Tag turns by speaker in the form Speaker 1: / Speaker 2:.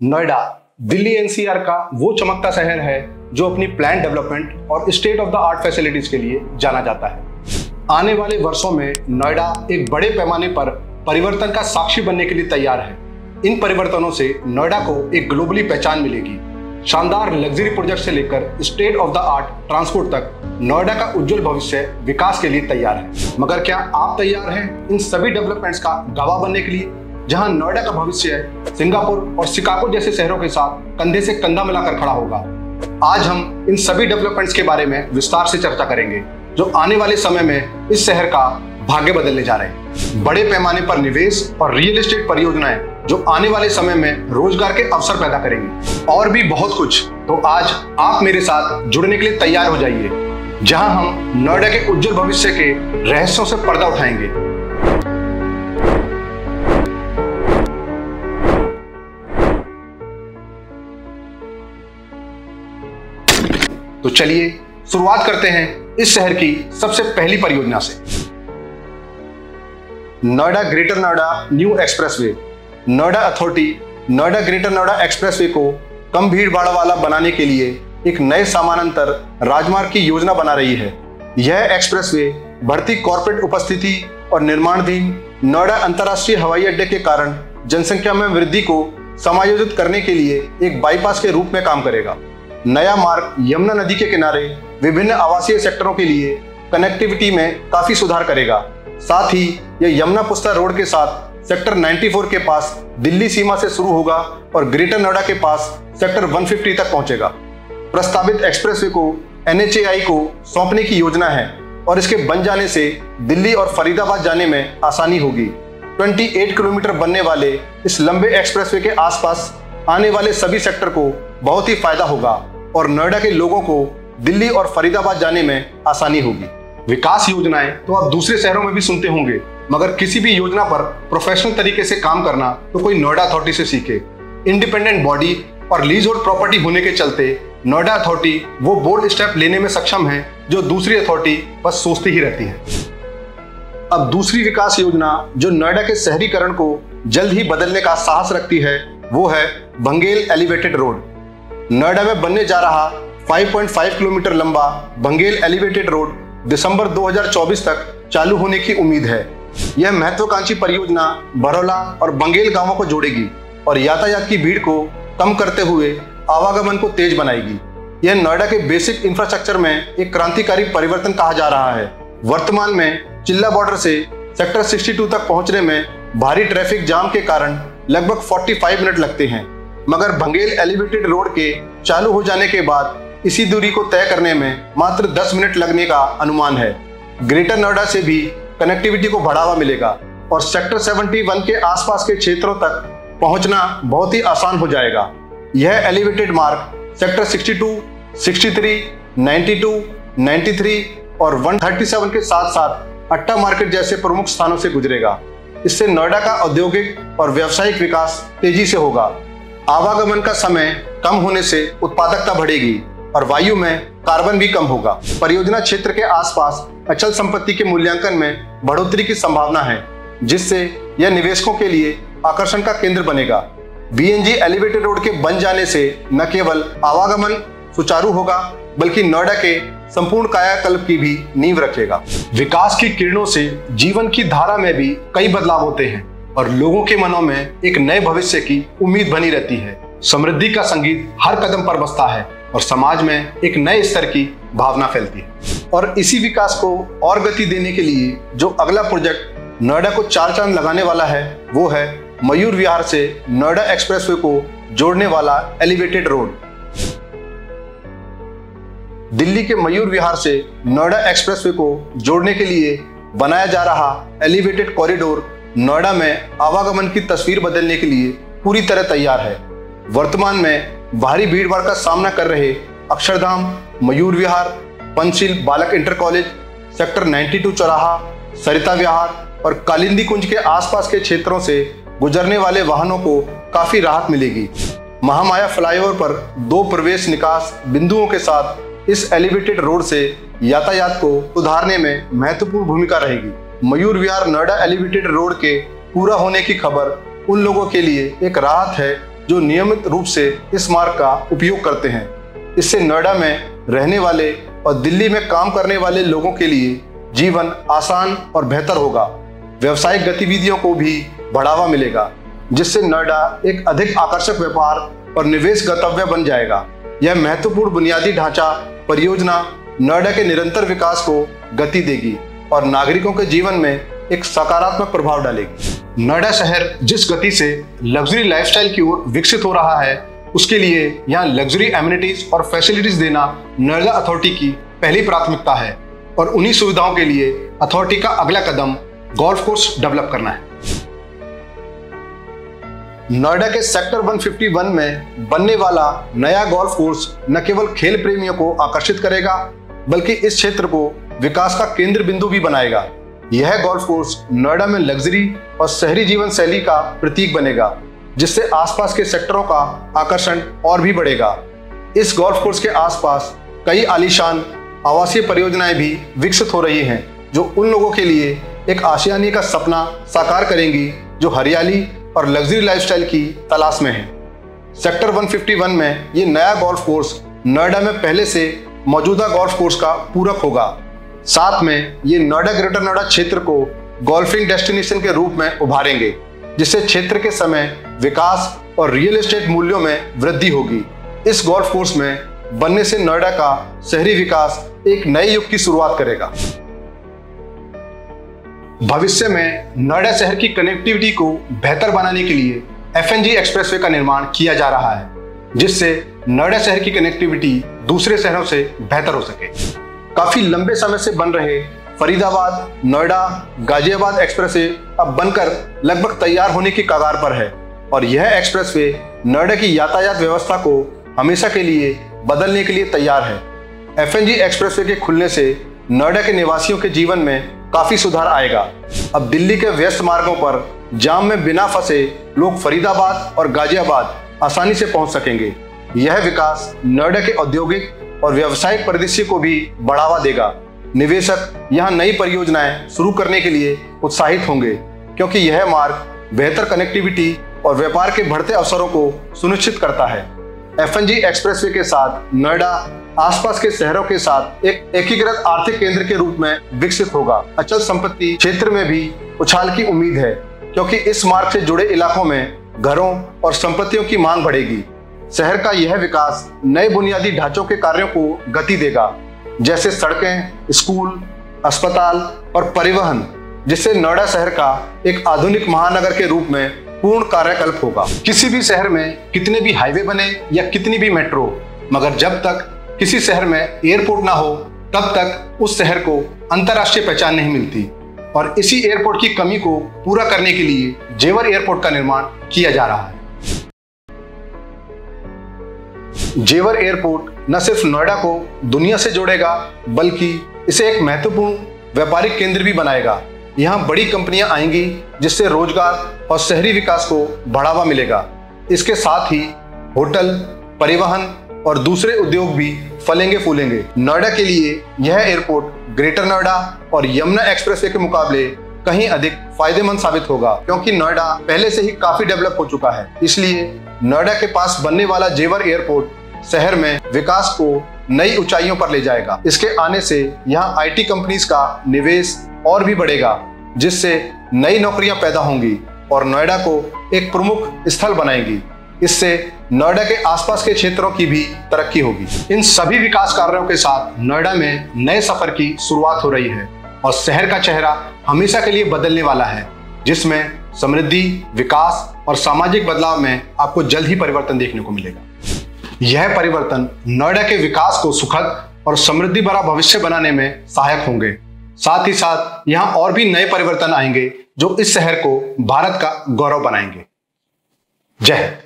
Speaker 1: Noida Delhi NCR का वो चमकता शहर है जो अपनी प्लान डेवलपमेंट और state of the art facilities के लिए जाना जाता है। आने वाले वर्षों में नोएडा एक बड़े पैमाने पर परिवर्तन का साक्षी बनने के लिए तैयार है। इन परिवर्तनों से नोएडा को एक ग्लोबली पहचान मिलेगी। शानदार लग्जरी प्रोजेक्ट से लेकर state of the art transport तक नोएडा का उज्जवल भविष्य विकास के लिए तैयार है। मगर क्या आप तैयार हैं इन सभी डेवलपमेंट्स का गवाह बनने के लिए, जहां नोएडा का भविष्य सिंगापुर और शिकागो जैसे शहरों के साथ कंधे से कंधा मिलाकर खड़ा होगा? आज हम इन सभी डेवलपमेंट्स के बारे में विस्तार से चर्चा करेंगे जो आने वाले समय में इस शहर का भाग्य बदलने जा रहे हैं। बड़े पैमाने पर निवेश और रियल एस्टेट परियोजनाएं जो आने वाले समय में रोजगार के अवसर पैदा करेंगी, और भी बहुत कुछ। तो आज आप मेरे साथ जुड़ने के लिए तैयार हो जाइए, जहां हम नोएडा के उज्जवल भविष्य के रहस्यों से पर्दा उठाएंगे। तो चलिए शुरुआत करते हैं इस शहर की सबसे पहली परियोजना से। Noida greater Noida new expressway. Noida authority Noida greater Noida expressway को कम भीड़ भाड़ वाला बनाने के लिए एक नए समानांतर राजमार्ग की योजना बना रही है। यह एक्सप्रेसवे बढ़ती कॉर्पोरेट उपस्थिति और निर्माणाधीन नोएडा अंतर्राष्ट्रीय हवाई अड्डे के कारण जनसंख्या में वृद्धि को समायोजित करने के लिए एक बाईपास के रूप में काम करेगा। नया मार्ग यमुना नदी के किनारे विभिन्न आवासीय सेक्टरों के लिए कनेक्टिविटी में काफी सुधार करेगा। साथ ही यह यमुना पुस्ता रोड के साथ सेक्टर 94 के पास दिल्ली सीमा से शुरू होगा और ग्रेटर नोएडा के पास सेक्टर 150 तक पहुंचेगा। प्रस्तावित एक्सप्रेसवे को NHAI को सौंपने की योजना है और इसके बन जाने से दिल्ली और फरीदाबाद जाने में आसानी होगी। 28 किलोमीटर बनने वाले इस लंबे एक्सप्रेसवे के आसपास आने वाले सभी सेक्टर को बहुत ही फायदा होगा और नोएडा के लोगों को दिल्ली और फरीदाबाद जाने में आसानी होगी। विकास योजनाएं तो आप दूसरे शहरों में भी सुनते होंगे, मगर किसी भी योजना पर प्रोफेशनल तरीके से काम करना तो कोई नोएडा अथॉरिटी से सीखे। इंडिपेंडेंट बॉडी और लीज होल्ड प्रॉपर्टी होने के चलते नोएडा अथॉरिटी वो बोल्ड स्टेप लेने में सक्षम है जो दूसरी अथॉरिटी बस सोचती ही रहती है। अब दूसरी विकास योजना जो नोएडा के शहरीकरण को जल्द ही बदलने का साहस रखती है वो है बंगेल एलिवेटेड रोड। नोएडा में बनने जा रहा 5.5 किलोमीटर लंबा बंगेल एलिवेटेड रोड दिसंबर 2024 तक चालू होने की उम्मीद है। यह महत्वाकांक्षी परियोजना बरौला और बंगेल गांवों को जोड़ेगी और यातायात की भीड़ को कम करते हुए आवागमन को तेज बनाएगी। यह नोएडा के बेसिक इंफ्रास्ट्रक्चर में एक क्रांतिकारी परिवर्तन कहा जा रहा है। वर्तमान में चिल्ला बॉर्डर से सेक्टर 62 तक पहुंचने में भारी ट्रैफिक जाम के कारण लगभग 45 मिनट लगते हैं, मगर बंगेल एलिवेटेड रोड के चालू हो जाने के बाद इसी दूरी को तय करने में मात्र 10 मिनट लगने का अनुमान है। ग्रेटर नोएडा से भी कनेक्टिविटी को बढ़ावा मिलेगा और सेक्टर 71 के आसपास के क्षेत्रों तक पहुंचना बहुत ही आसान हो जाएगा। यह एलिवेटेड मार्ग सेक्टर 62, 63, 92, 93 और 137 के साथ साथ अट्टा मार्केट जैसे प्रमुख स्थानों से गुजरेगा। इससे नोएडा का औद्योगिक और व्यावसायिक विकास तेजी से होगा। आवागमन का समय कम होने से उत्पादकता बढ़ेगी और वायु में कार्बन भी कम होगा। परियोजना क्षेत्र के आसपास अचल संपत्ति के मूल्यांकन में बढ़ोतरी की संभावना है, जिससे यह निवेशकों के लिए आकर्षण का केंद्र बनेगा। BNG एलिवेटेड रोड के बन जाने से न केवल आवागमन सुचारू होगा बल्कि नोएडा के संपूर्ण कायाकल्प की भी नींव रखेगा। विकास की किरणों से जीवन की धारा में भी कई बदलाव होते हैं और लोगों के मनों में एक नए भविष्य की उम्मीद बनी रहती है। समृद्धि का संगीत हर कदम पर बजता है और समाज में एक नए स्तर की भावना फैलती है। और इसी विकास को और गति देने के लिए जो अगला प्रोजेक्ट नोएडा को चार चांद लगाने वाला है वो है मयूर विहार से नोएडा एक्सप्रेसवे को जोड़ने वाला एलिवेटेड रोड। दिल्ली के मयूर विहार से नोएडा एक्सप्रेसवे को जोड़ने के लिए बनाया जा रहा एलिवेटेड कॉरिडोर नोएडा में आवागमन की तस्वीर बदलने के लिए पूरी तरह तैयार है। वर्तमान में भारी भीड़ भाड़ का सामना कर रहे अक्षरधाम, मयूर विहार, पंचशील बालक इंटर कॉलेज, सेक्टर 92 चौराहा, सरिता विहार और कालिंदी कुंज के आसपास के क्षेत्रों से गुजरने वाले वाहनों को काफी राहत मिलेगी। महामाया फ्लाईओवर पर 2 प्रवेश निकास बिंदुओं के साथ इस एलिवेटेड रोड से यातायात को सुधारने में महत्वपूर्ण भूमिका रहेगी। मयूर विहार नोएडा एलिवेटेड रोड के पूरा होने की खबर उन लोगों के लिए एक राहत है जो नियमित रूप से इस मार्ग का उपयोग करते हैं। इससे नोएडा में रहने वाले और दिल्ली में काम करने वाले लोगों के लिए जीवन आसान और बेहतर होगा। व्यवसायिक गतिविधियों को भी बढ़ावा मिलेगा, जिससे नोएडा एक अधिक आकर्षक व्यापार और निवेश गंतव्य बन जाएगा। यह महत्वपूर्ण बुनियादी ढांचा परियोजना नोएडा के निरंतर विकास को गति देगी और नागरिकों के जीवन में एक सकारात्मक प्रभाव डालेगी। नोएडा शहर जिस गति से लग्जरी लाइफस्टाइल की ओर विकसित हो रहा है, उसके लिए यहाँ लग्जरी एमिनिटीज और फैसिलिटीज देना नोएडा अथॉरिटी की पहली प्राथमिकता है और उन्हीं सुविधाओं के लिए अथॉरिटी का अगला कदम गोल्फ कोर्स डेवलप करना है। नोएडा के सेक्टर 151 में बनने वाला नया गोल्फ कोर्स न केवल खेल प्रेमियों को आकर्षित करेगा, बल्कि इस क्षेत्र को विकास का केंद्र बिंदु भी बनाएगा। यह गोल्फ कोर्स नोएडा में लग्जरी और शहरी जीवन शैली का प्रतीक बनेगा, जिससे आसपास के सेक्टरों का आकर्षण और भी बढ़ेगा। इस गोल्फ कोर्स के आसपास कई आलीशान आवासीय परियोजनाएं भी विकसित हो रही हैं, जो उन लोगों के लिए एक आशियाने का सपना साकार करेंगी जो हरियाली और लग्जरी लाइफस्टाइल की तलाश में हैं। सेक्टर 151 में ये नया गोल्फ कोर्स नोएडा में पहले से मौजूदा गोल्फ कोर्स का पूरक होगा। साथ में ये नोएडा ग्रेटर नोएडा क्षेत्र को गोल्फिंग डेस्टिनेशन के रूप में उभारेंगे, जिससे क्षेत्र के समय विकास और रियल एस्टेट मूल्यों में वृद्धि होगी। इस गोल्फ कोर्स में बनने से नोएडा का शहरी विकास एक नए युग की शुरुआत करेगा। भविष्य में नोएडा शहर की कनेक्टिविटी को बेहतर बनाने के लिए FNG एक्सप्रेसवे का निर्माण किया जा रहा है, जिससे नोएडा शहर की कनेक्टिविटी दूसरे शहरों से बेहतर हो सके। काफी लंबे समय से बन रहे फरीदाबाद, नोएडा, गाजियाबाद एक्सप्रेसवे अब बनकर लगभग तैयार होने की कगार पर है और यह एक्सप्रेसवे नोएडा की यातायात व्यवस्था को हमेशा के लिए बदलने के लिए तैयार है। FNG एक्सप्रेसवे के खुलने से नोएडा के निवासियों के जीवन में काफी सुधार आएगा। अब दिल्ली के व्यस्त मार्गों पर जाम में बिना फंसे लोग फरीदाबाद और गाजियाबाद आसानी से पहुंच सकेंगे। यह विकास नोएडा के औद्योगिक और व्यावसायिक परिदृश्य को भी बढ़ावा देगा। निवेशक यहां नई परियोजनाएं शुरू करने के लिए उत्साहित होंगे, क्योंकि यह मार्ग बेहतर कनेक्टिविटी और व्यापार के बढ़ते अवसरों को सुनिश्चित करता है। FNG एक्सप्रेसवे के साथ नोएडा आसपास के शहरों के साथ एक एकीकृत आर्थिक केंद्र के रूप में विकसित होगा। अचल संपत्ति क्षेत्र में भी उछाल की उम्मीद है, क्योंकि इस मार्ग से जुड़े इलाकों में घरों और संपत्तियों की मांग बढ़ेगी। शहर का यह विकास नए बुनियादी ढांचों के कार्यों को गति देगा, जैसे सड़कें, स्कूल, अस्पताल और परिवहन, जिससे नोएडा शहर का एक आधुनिक महानगर के रूप में पूर्ण कार्यकल्प होगा। किसी भी शहर में कितने भी हाईवे बने या कितनी भी मेट्रो, मगर जब तक किसी शहर में एयरपोर्ट ना हो, तब तक उस शहर को अंतर्राष्ट्रीय पहचान नहीं मिलती। और इसी एयरपोर्ट की कमी को पूरा करने के लिए जेवर एयरपोर्ट का निर्माण किया जा रहा है। जेवर एयरपोर्ट न सिर्फ नोएडा को दुनिया से जोड़ेगा, बल्कि इसे एक महत्वपूर्ण व्यापारिक केंद्र भी बनाएगा। यहाँ बड़ी कंपनियां आएंगी, जिससे रोजगार और शहरी विकास को बढ़ावा मिलेगा। इसके साथ ही होटल, परिवहन और दूसरे उद्योग भी फलेंगे फूलेंगे। नोएडा के लिए यह एयरपोर्ट ग्रेटर नोएडा और यमुना एक्सप्रेसवे के मुकाबले कहीं अधिक फायदेमंद साबित होगा, क्योंकि नोएडा पहले से ही काफी डेवलप हो चुका है। इसलिए नोएडा के पास बनने वाला जेवर एयरपोर्ट शहर में विकास को नई ऊंचाइयों पर ले जाएगा। इसके आने से यहाँ IT कंपनीज का निवेश और भी बढ़ेगा, जिससे नई नौकरियां पैदा होंगी और नोएडा को एक प्रमुख स्थल बनाएगी। इससे नोएडा के आसपास के क्षेत्रों की भी तरक्की होगी। इन सभी विकास कार्यों के साथ नोएडा में नए सफर की शुरुआत हो रही है और शहर का चेहरा हमेशा के लिए बदलने वाला है, जिसमें समृद्धि, विकास और सामाजिक बदलाव में आपको जल्द ही परिवर्तन देखने को मिलेगा। यह परिवर्तन नोएडा के विकास को सुखद और समृद्धि भरा भविष्य बनाने में सहायक होंगे। साथ ही साथ यहाँ और भी नए परिवर्तन आएंगे, जो इस शहर को भारत का गौरव बनाएंगे। जय हिंद।